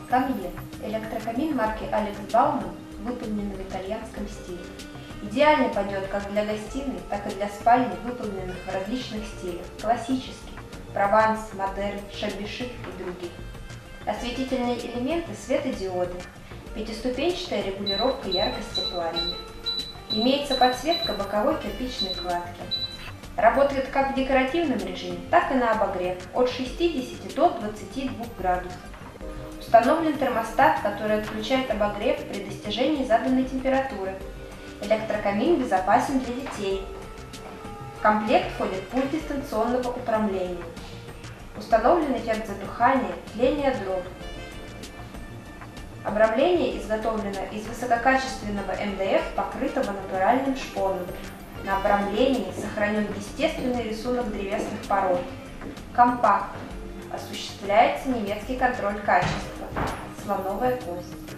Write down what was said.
Камье – электрокамин марки Алекс Бауман, выполненный в итальянском стиле. Идеально пойдет как для гостиной, так и для спальни, выполненных в различных стилях – классический, прованс, модерн, шабби-шик и других. Осветительные элементы – светодиоды, пятиступенчатая регулировка яркости пламени. Имеется подсветка боковой кирпичной кладки. Работает как в декоративном режиме, так и на обогрев от 60 до 22 градусов. Установлен термостат, который отключает обогрев при достижении заданной температуры. Электрокамин безопасен для детей. В комплект входит пульт дистанционного управления. Установлен эффект затухания, тления дров. Обрамление изготовлено из высококачественного МДФ, покрытого натуральным шпоном. На обрамлении сохранен естественный рисунок древесных пород. Компактно. Осуществляется немецкий контроль качества. Слоновая кость.